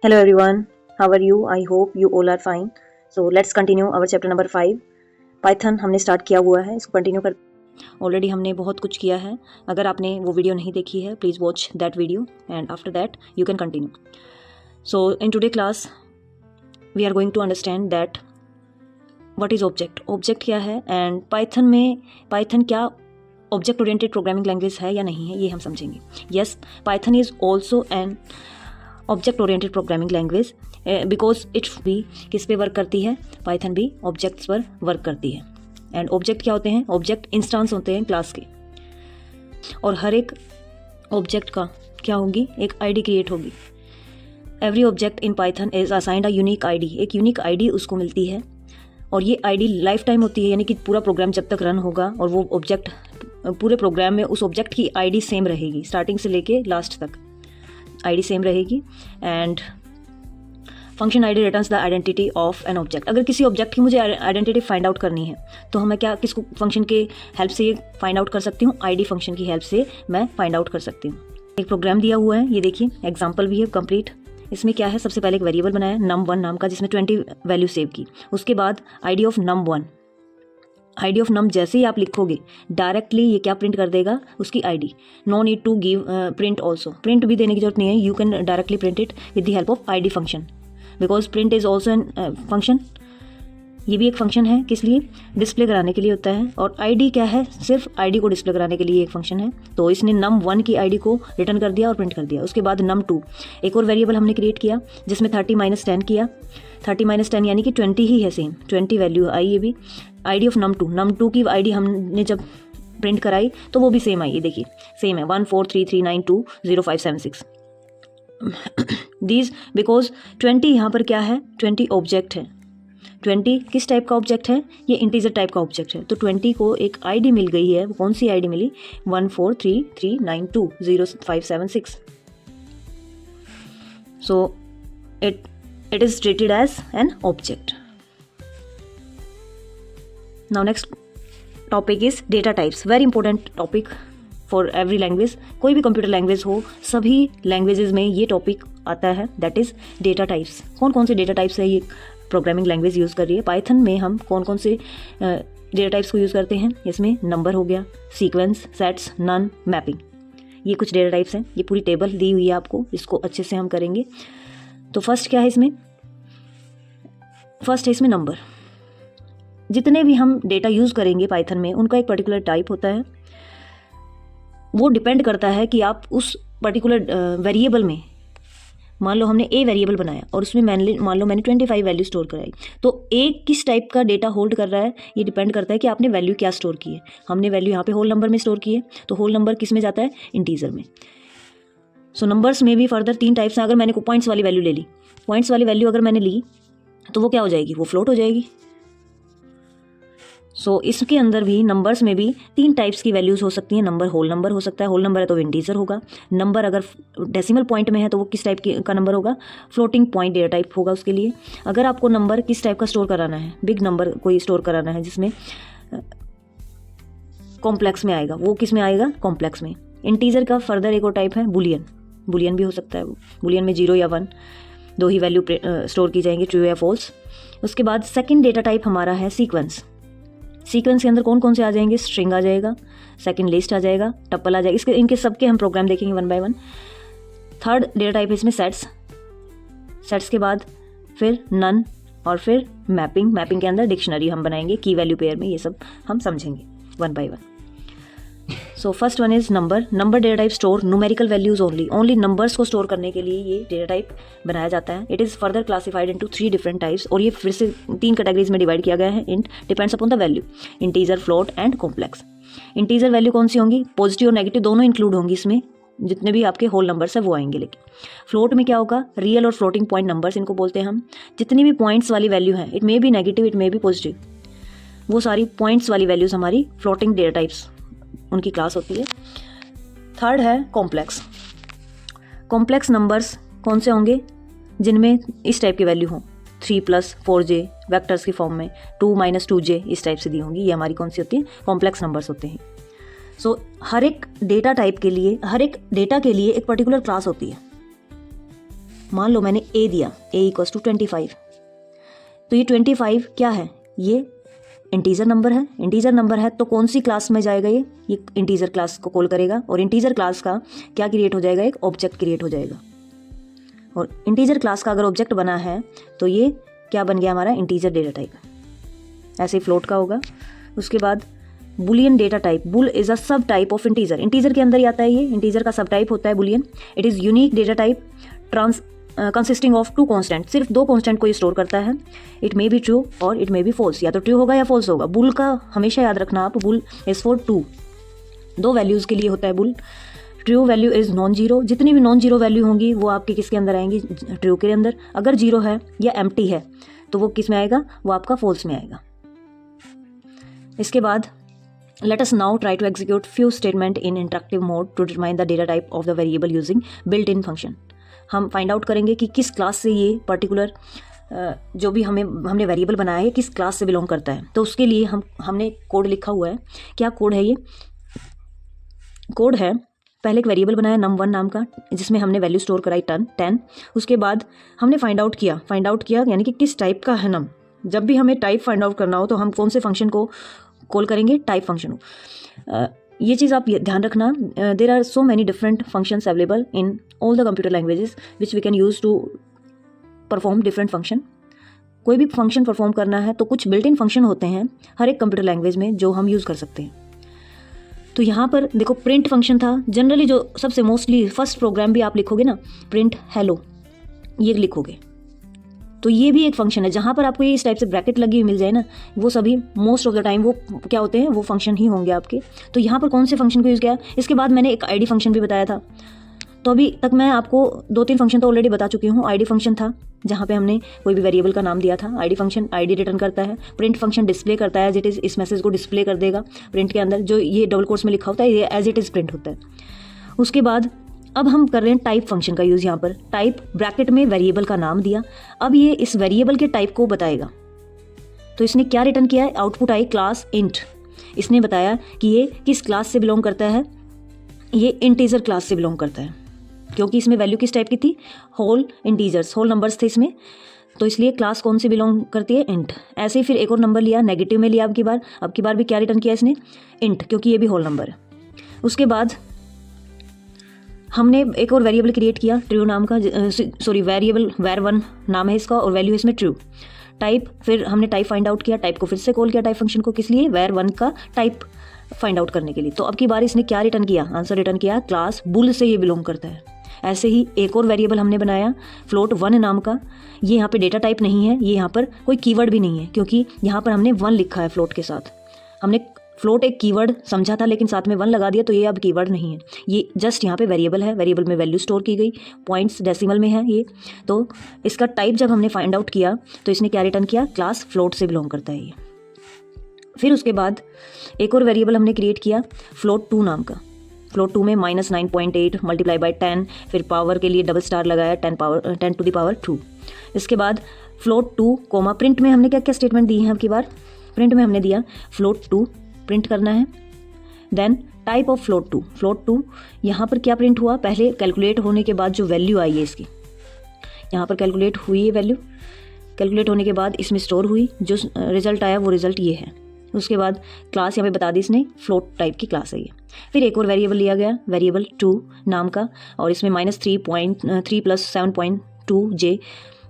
Hello everyone, how are you? I hope you all are fine. So let's continue our chapter number 5. Python हमने start किया हुआ है, इसको continue कर already हमने बहुत कुछ किया है. अगर आपने वो वीडियो नहीं देखी है, please watch that video and after that you can continue. So in today class we are going to understand that what is object. Object क्या है एंड पाइथन क्या ऑब्जेक्ट ओरिएंटेड प्रोग्रामिंग लैंग्वेज है या नहीं है, ये हम समझेंगे. Yes, Python is also an object oriented programming language because it भी किस पे वर्क करती है, पाइथन भी ऑब्जेक्ट्स पर वर्क करती है. एंड ऑब्जेक्ट क्या होते हैं? ऑब्जेक्ट इंस्टांस होते हैं क्लास के, और हर एक ऑब्जेक्ट का क्या होगी, एक आईडी क्रिएट होगी. Every object in Python is assigned a unique ID. एक यूनिक आईडी उसको मिलती है और ये आईडी लाइफ टाइम होती है, यानी कि पूरा प्रोग्राम जब तक रन होगा और वो ऑब्जेक्ट पूरे प्रोग्राम में उस ऑब्जेक्ट की आईडी सेम रहेगी, स्टार्टिंग से लेके लास्ट तक आईडी सेम रहेगी. And function ID returns the identity of an object. अगर किसी ऑब्जेक्ट की मुझे आइडेंटिटी फाइंड आउट करनी है तो हमें क्या किसको फंक्शन के हेल्प से ये फाइंड आउट कर सकती हूँ? आईडी फंक्शन की हेल्प से मैं फाइंड आउट कर सकती हूँ. एक प्रोग्राम दिया हुआ है, ये देखिए एग्जाम्पल भी है कंप्लीट. इसमें क्या है, सबसे पहले एक वेरिएबल बनाया num1 नाम का, जिसमें 20 वैल्यू सेव की. उसके बाद ID of num1, ID of num जैसे ही आप लिखोगे डायरेक्टली ये क्या प्रिंट कर देगा, उसकी ID. No need to give print also. Print भी देने की जरूरत नहीं है, you can directly print it with the help of ID function, because print is also an function. ये भी एक फंक्शन है, किस लिए? डिस्प्ले कराने के लिए होता है. और आईडी क्या है? सिर्फ आईडी को डिस्प्ले कराने के लिए एक फंक्शन है. तो इसने num1 की आईडी को रिटर्न कर दिया और प्रिंट कर दिया. उसके बाद num2 एक और वेरिएबल हमने क्रिएट किया जिसमें 30-10 किया. 30-10 यानी कि 20 ही है, सेम 20 वैल्यू आई. ये भी आईडी ऑफ num2 की आईडी हमने जब प्रिंट कराई तो वो भी सेम आई. ये देखिए सेम है 1433920576. दीज बिकॉज 20 यहाँ पर क्या है, 20 ऑब्जेक्ट है. 20 किस टाइप का ऑब्जेक्ट है? ये इंटीजर टाइप का ऑब्जेक्ट है. तो 20 को एक आईडी मिल गई है. कौन सी आईडी मिली? 1433920576. So it is treated as an object. Now next topic is data types. Very important topic for every language. कोई भी कंप्यूटर लैंग्वेज हो, सभी लैंग्वेजेस में ये टॉपिक आता है, दैट इज़ डेटा टाइप्स. कौन कौन से डेटा टाइप्स है ये प्रोग्रामिंग लैंग्वेज यूज़ कर रही है? पाइथन में हम कौन कौन से डेटा टाइप्स को यूज़ करते हैं? इसमें नंबर हो गया, सीक्वेंस, सेट्स, नन, मैपिंग. ये कुछ डेटा टाइप्स हैं. ये पूरी टेबल दी हुई है आपको, इसको अच्छे से हम करेंगे. तो फर्स्ट क्या है इसमें? फर्स्ट है इसमें नंबर. जितने भी हम डेटा यूज़ करेंगे पाइथन में, उनका एक पर्टिकुलर टाइप होता है. वो डिपेंड करता है कि आप उस पर्टिकुलर वेरिएबल में, मान लो हमने ए वेरिएबल बनाया और उसमें मान लो मैंने 25 वैल्यू स्टोर कराई, तो ए किस टाइप का डेटा होल्ड कर रहा है, ये डिपेंड करता है कि आपने वैल्यू क्या स्टोर की है. हमने वैल्यू यहाँ पे होल नंबर में स्टोर की है, तो होल नंबर किस में जाता है? इंटीजर में. सो नंबर्स में भी फर्दर 3 टाइप्स हैं. अगर मैंने पॉइंट्स वाली वैल्यू ले ली, पॉइंट्स वाली वैल्यू अगर मैंने ली तो वो क्या हो जाएगी? वो फ्लोट हो जाएगी. सो इसके अंदर भी नंबर्स में भी 3 टाइप्स की वैल्यूज़ हो सकती हैं. नंबर होल नंबर हो सकता है, होल नंबर है तो इंटीजर होगा. नंबर अगर डेसिमल पॉइंट में है तो वो किस टाइप का नंबर होगा? फ्लोटिंग पॉइंट डेटा टाइप होगा उसके लिए. अगर आपको नंबर किस टाइप का स्टोर कराना है, बिग नंबर कोई स्टोर कराना है जिसमें कॉम्प्लेक्स में आएगा, वो किस में आएगा? कॉम्प्लेक्स में. इंटीजर का फर्दर एक और टाइप है बुलियन. बुलियन भी हो सकता है. बुलियन में 0 या 1 दो ही वैल्यू स्टोर की जाएंगी, ट्रू या फॉल्स. उसके बाद सेकंड डेटा टाइप हमारा है सीक्वेंस. सीक्वेंस के अंदर कौन कौन से आ जाएंगे? स्ट्रिंग आ जाएगा, सेकंड लिस्ट आ जाएगा, टप्पल आ जाएगा. इनके सबके हम प्रोग्राम देखेंगे 1 बाय 1. थर्ड डेटा टाइप है इसमें सेट्स. सेट्स के बाद फिर नन और फिर मैपिंग. मैपिंग के अंदर डिक्शनरी हम बनाएंगे, की वैल्यू पेयर में. ये सब हम समझेंगे 1 by 1. So first one is number. Number data type store numerical values only numbers को स्टोर करने के लिए ये डेटा टाइप बनाया जाता है. It is further classified into 3 different types, और ये फिर से 3 कैटेगरीज में डिवाइड किया गया है. In depends upon the value, integer, float and complex. Integer value कौन सी होंगी? पॉजिटिव और नेगेटिव दोनों इंक्लूड होंगी इसमें. जितने भी आपके होल नंबर्स है वो आएंगे. लेकिन फ्लोट में क्या होगा? रियल और फ्लोटिंग पॉइंट नंबर्स इनको बोलते हैं हम. जितनी भी पॉइंट्स वाली वैल्यू है, it may be negative, it may be positive, वो सारी पॉइंट्स वाली वैल्यूज हमारी फ्लोटिंग डेटा टाइप्स उनकी क्लास होती है. थर्ड है कॉम्प्लेक्स. कॉम्प्लेक्स नंबर्स कौन से होंगे? जिनमें इस टाइप की वैल्यू हो, 3+4j वेक्टर्स की फॉर्म में, 2-2j इस टाइप से दी होंगी. ये हमारी कौन सी होती है? कॉम्प्लेक्स नंबर्स होते हैं. सो हर एक डेटा टाइप के लिए, हर एक डेटा के लिए एक पर्टिकुलर क्लास होती है. मान लो मैंने a दिया, a = 25, तो ये 25 क्या है, ये इंटीजर नंबर है। इंटीजर नंबर है तो कौन सी क्लास में जाएगा, ये इंटीजर क्लास को कॉल करेगा, और इंटीजर क्लास का क्या क्रिएट हो जाएगा, एक ऑब्जेक्ट क्रिएट हो जाएगा। और इंटीजर क्लास का अगर ऑब्जेक्ट बना है तो ये क्या बन गया हमारा, इंटीजर डेटा टाइप। ऐसे ही फ्लोट का होगा। उसके बाद Boolean data type, bull is a सब टाइप ऑफ इंटीजर, इंटीजर के अंदर ही आता है, ये इंटीजर का सब टाइप होता है Boolean. It is unique data type consisting of 2 constant, सिर्फ 2 कॉन्स्टेंट को ये स्टोर करता है। इट मे बी ट्रू और इट मे बी फॉल्स, या तो ट्रू होगा या फॉल्स होगा। बुल का हमेशा याद रखना आप, बुल इज़ फॉर 2 वैल्यूज़ के लिए होता है bull. True value is non zero, जितनी भी नॉन जीरो वैल्यू होंगी वो आपके किसके अंदर आएंगी, ट्रू के अंदर। अगर जीरो है या एम्प्टी है तो वो किस में आएगा, वो आपका फॉल्स में आएगा। इसके बाद let us now try to execute few statement in interactive mode to determine the data type of the variable using built-in function। हम फाइंड आउट करेंगे कि किस क्लास से ये पर्टिकुलर जो भी हमने वेरिएबल बनाया है किस क्लास से बिलोंग करता है। तो उसके लिए हमने कोड लिखा हुआ है। क्या कोड है, ये कोड है, पहले एक वेरिएबल बनाया num1 नाम का, जिसमें हमने वैल्यू स्टोर कराई 10। उसके बाद हमने फाइंड आउट किया यानी कि किस टाइप का है नम। जब भी हमें टाइप फाइंड आउट करना हो तो हम कौन से फंक्शन को कॉल करेंगे, टाइप फंक्शन को। ये चीज़ आप ध्यान रखना, there are so many different functions available in all the computer languages which we can use to perform different function. कोई भी फंक्शन परफॉर्म करना है तो कुछ बिल्ट इन फंक्शन होते हैं हर एक कंप्यूटर लैंग्वेज में जो हम यूज़ कर सकते हैं। तो यहाँ पर देखो प्रिंट फंक्शन था, जनरली जो सबसे मोस्टली फर्स्ट प्रोग्राम भी आप लिखोगे ना, प्रिंट हेलो ये लिखोगे, तो ये भी एक फंक्शन है। जहाँ पर आपको ये इस टाइप से ब्रैकेट लगी हुई मिल जाए ना, वो सभी मोस्ट ऑफ द टाइम वो क्या होते हैं, वो फंक्शन ही होंगे आपके। तो यहाँ पर कौन से फंक्शन को यूज़ किया, इसके बाद मैंने एक आईडी फंक्शन भी बताया था। तो अभी तक मैं आपको 2-3 फंक्शन तो ऑलरेडी बता चुकी हूँ। आईडी फंक्शन था जहाँ पे हमने कोई भी वेरिएबल का नाम दिया था। आईडी फंक्शन आईडी रिटर्न करता है। प्रिंट फंक्शन डिस्प्ले करता है, एज इट इज़ इस मैसेज को डिस्प्ले कर देगा प्रिंट के अंदर। जो ये डबल कोट्स में लिखा होता है ये एज इट इज़ प्रिंट होता है। उसके बाद अब हम कर रहे हैं टाइप फंक्शन का यूज़। यहाँ पर टाइप ब्रैकेट में वेरिएबल का नाम दिया, अब ये इस वेरिएबल के टाइप को बताएगा। तो इसने क्या रिटर्न किया है, आउटपुट आई क्लास इंट। इसने बताया कि ये किस क्लास से बिलोंग करता है, ये इंटीजर क्लास से बिलोंग करता है, क्योंकि इसमें वैल्यू किस टाइप की थी, होल इंटीजर्स, होल नंबर्स थे इसमें, तो इसलिए क्लास कौन सी बिलोंग करती है, इंट। ऐसे ही फिर एक और नंबर लिया, नेगेटिव में लिया अब की बार भी क्या रिटर्न किया इसने, इंट, क्योंकि ये भी होल नंबर है। उसके बाद हमने एक और वेरिएबल क्रिएट किया ट्रू नाम का, वेरिएबल var1 नाम है इसका और वैल्यू है इसमें ट्रू। टाइप, फिर हमने टाइप फाइंड आउट किया, टाइप को फिर से कॉल किया टाइप फंक्शन को, किस लिए, var1 का टाइप फाइंड आउट करने के लिए। तो अब की बार इसने क्या रिटर्न किया, आंसर रिटर्न किया क्लास बुल से ये बिलोंग करता है। ऐसे ही एक और वेरिएबल हमने बनाया float1 नाम का, ये यहाँ पे डेटा टाइप नहीं है, ये यहाँ पर कोई कीवर्ड भी नहीं है, क्योंकि यहाँ पर हमने 1 लिखा है फ्लोट के साथ। हमने फ्लोट एक कीवर्ड समझा था लेकिन साथ में 1 लगा दिया, तो ये अब कीवर्ड नहीं है, ये जस्ट यहाँ पे वेरिएबल है। वेरिएबल में वैल्यू स्टोर की गई, पॉइंट्स डेसिमल में है ये। तो इसका टाइप जब हमने फाइंड आउट किया तो इसने क्या रिटर्न किया, क्लास फ्लोट से बिलोंग करता है ये। फिर उसके बाद एक और वेरिएबल हमने क्रिएट किया float2 नाम का। float2 में -9.8 मल्टीप्लाई बाई 10, फिर पावर के लिए डबल स्टार लगाया 10 टू द पावर 2। इसके बाद float2 कोमा, प्रिंट में हमने क्या क्या स्टेटमेंट दी है अब की बार, प्रिंट में हमने दिया float2 प्रिंट करना है। देन टाइप ऑफ float2 यहाँ पर क्या प्रिंट हुआ, पहले कैलकुलेट होने के बाद जो वैल्यू आई है इसकी, यहाँ पर कैलकुलेट हुई है वैल्यू, कैलकुलेट होने के बाद इसमें स्टोर हुई, जो रिजल्ट आया वो रिजल्ट ये है। उसके बाद क्लास यहाँ पे बता दी इसने, फ्लोट टाइप की क्लास है ये। फिर एक और वेरिएबल लिया गया वेरिएबल 2 नाम का, और इसमें -3 प्लस 7.2 j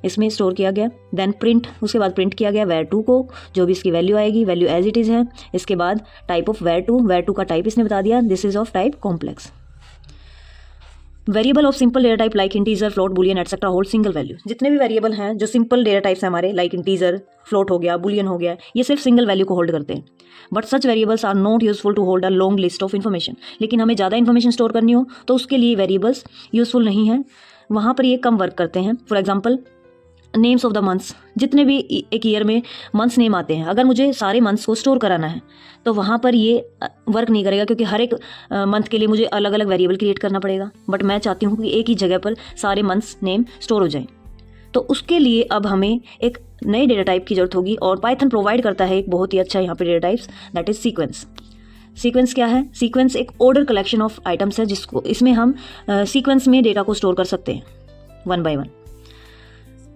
इसमें स्टोर किया गया। देन प्रिंट, उसके बाद प्रिंट किया गया var2 को, जो भी इसकी वैल्यू आएगी, वैल्यू एज इट इज़ है। इसके बाद टाइप ऑफ var2 का टाइप इसने बता दिया, this is of type complex. Variable of simple data type like integer, float, Boolean etcetera hold single value. जितने भी वेरिएबल हैं जो सिंपल डेटा टाइप्स हैं हमारे, लाइक इंटीजर, फ्लोट हो गया, बुलियन हो गया, ये सिर्फ सिंगल वैल्यू को होल्ड करते हैं। But such variables are not useful to hold a long list of information. लेकिन हमें ज़्यादा इन्फॉर्मेशन स्टोर करनी हो तो उसके लिए वेरिएबल्स यूजफुल नहीं है, वहाँ पर ये कम वर्क करते हैं। For example names of the months, जितने भी एक ईयर में मंथ्स नेम आते हैं, अगर मुझे सारे मंथ्स को स्टोर कराना है तो वहाँ पर ये वर्क नहीं करेगा, क्योंकि हर एक मंथ के लिए मुझे अलग अलग वेरिएबल क्रिएट करना पड़ेगा। बट मैं चाहती हूँ कि एक ही जगह पर सारे मंथ्स नेम स्टोर हो जाएं। तो उसके लिए अब हमें एक नए डेटा टाइप की जरूरत होगी, और पाइथन प्रोवाइड करता है एक बहुत ही अच्छा यहाँ पे data types, that is sequence. Sequence क्या है, सीक्वेंस एक ऑर्डर कलेक्शन ऑफ आइटम्स है, जिसको इसमें हम सीक्वेंस में डेटा को स्टोर कर सकते हैं 1 by 1।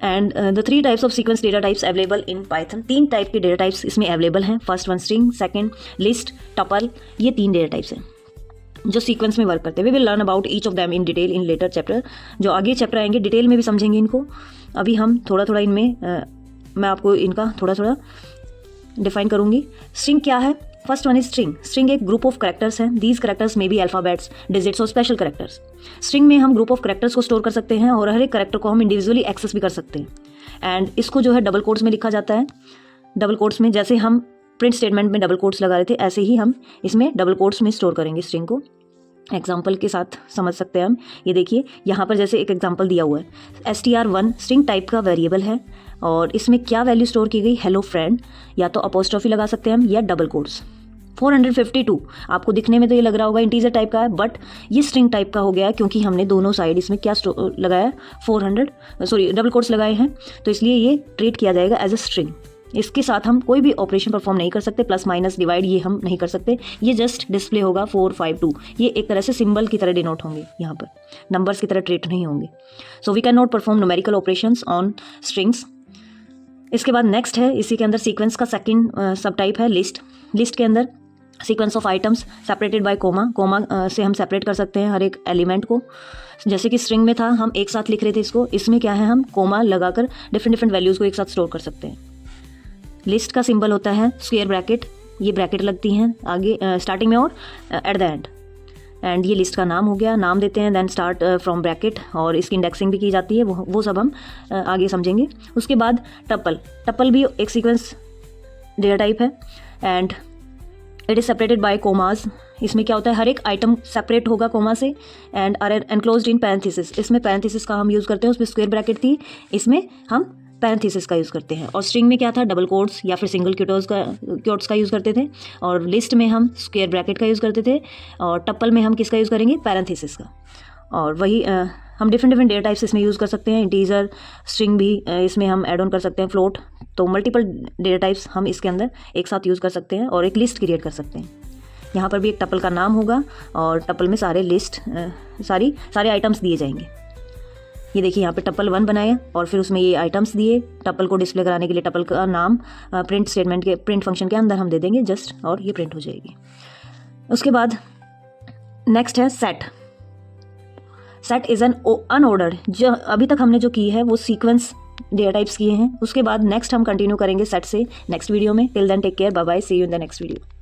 And the 3 types of sequence data types available in Python. 3 type के डेटा टाइप्स इसमें अवेलेबल हैं। First one string, second list, tuple. ये 3 डेटा टाइप्स हैं जो सीक्वेंस में वर्क करते हैं। We will learn about each of them in detail in later chapter. जो आगे चैप्टर आएंगे डिटेल में भी समझेंगे इनको। अभी हम थोड़ा थोड़ा इनमें मैं आपको इनका थोड़ा थोड़ा डिफाइन करूँगी। स्ट्रिंग क्या है? First one is string. String एक ग्रुप ऑफ करेक्टर्स हैं। दीज करेक्टर्स में बी अल्फ़ाबेट्स, डिजिट्स और स्पेशल करेक्टर्स। स्ट्रिंग में हम ग्रुप ऑफ करेक्टर्स को स्टोर कर सकते हैं और हर एक करेक्टर को हम इंडिविजुअली एक्सेस भी कर सकते हैं। एंड इसको जो है डबल कोट्स में लिखा जाता है। डबल कोट्स में जैसे हम प्रिंट स्टेटमेंट में डबल कोट्स लगा रहे थे, ऐसे ही हम इसमें डबल कोट्स में स्टोर करेंगे स्ट्रिंग को। एग्जाम्पल के साथ समझ सकते हैं हम। ये देखिए यहाँ पर जैसे एक एग्जाम्पल दिया हुआ है। str1 स्ट्रिंग टाइप का वेरिएबल है और इसमें क्या वैल्यू स्टोर की गई? Hello friend. या तो अपोस्ट्रोफी लगा सकते हैं हम या डबल कोट्स। 452 आपको दिखने में तो ये लग रहा होगा इंटीजर टाइप का है, बट ये स्ट्रिंग टाइप का हो गया है क्योंकि हमने दोनों साइड इसमें क्या लगाया, डबल कोट्स लगाए हैं, तो इसलिए ये ट्रीट किया जाएगा एज अ स्ट्रिंग। इसके साथ हम कोई भी ऑपरेशन परफॉर्म नहीं कर सकते। प्लस माइनस डिवाइड ये हम नहीं कर सकते। ये जस्ट डिस्प्ले होगा 452। ये एक तरह से सिंबल की तरह डिनोट होंगे, यहाँ पर नंबर्स की तरह ट्रीट नहीं होंगे। So we can not perform numerical operations on strings. इसके बाद नेक्स्ट है, इसी के अंदर सीक्वेंस का सेकंड सब टाइप है लिस्ट। लिस्ट के अंदर sequence of items separated by comma. Comma से हम सेपरेट कर सकते हैं हर एक एलिमेंट को। जैसे कि स्ट्रिंग में था हम एक साथ लिख रहे थे इसको, इसमें क्या है हम कोमा लगाकर डिफरेंट वैल्यूज़ को एक साथ स्टोर कर सकते हैं। लिस्ट का सिंबल होता है स्क्वायर ब्रैकेट। ये ब्रैकेट लगती हैं आगे स्टार्टिंग में और एट द एंड। एंड ये लिस्ट का नाम हो गया, नाम देते हैं देन स्टार्ट फ्रॉम ब्रैकेट, और इसकी इंडेक्सिंग भी की जाती है, वो सब हम आगे समझेंगे। उसके बाद टपल। टपल भी एक सीक्वेंस डेटा टाइप है and it is separated by commas. इसमें क्या होता है, हर एक आइटम सेपरेट होगा कोमा से and are enclosed in parenthesis. इसमें पैरेंथेसिस का हम यूज़ करते हैं, उसमें स्क्वायर ब्रैकेट थी, इसमें हम पैरेंथेसिस का यूज़ करते हैं। और स्ट्रिंग में क्या था, डबल कोट्स या फिर सिंगल क्योट्स का यूज़ करते थे। और लिस्ट में हम स्क्वायर ब्रैकेट का यूज़ करते थे और टप्पल में हम किसका यूज़ करेंगे, पैरेंथेसिस का। और वही हम डिफरेंट डेटा टाइप्स इसमें यूज़ कर सकते हैं। इंटीजर स्ट्रिंग भी इसमें हम ऐड ऑन कर सकते हैं, फ्लोट। तो मल्टीपल डेटा टाइप्स हम इसके अंदर एक साथ यूज़ कर सकते हैं और एक लिस्ट क्रिएट कर सकते हैं। यहाँ पर भी एक टपल का नाम होगा और टपल में सारे लिस्ट सारे आइटम्स दिए जाएंगे। ये देखिए यहाँ पे टपल 1 बनाया और फिर उसमें ये आइटम्स दिए। टपल को डिस्प्ले कराने के लिए टपल का नाम प्रिंट स्टेटमेंट के प्रिंट फंक्शन के अंदर हम दे देंगे जस्ट, और ये प्रिंट हो जाएगी। उसके बाद नेक्स्ट है set. Set is an unordered. जो अभी तक हमने जो की है वो सीक्वेंस डेटा टाइप्स किए हैं। उसके बाद नेक्स्ट हम कंटिन्यू करेंगे सेट से नेक्स्ट वीडियो में। Till then take care, bye bye, see you in the next video.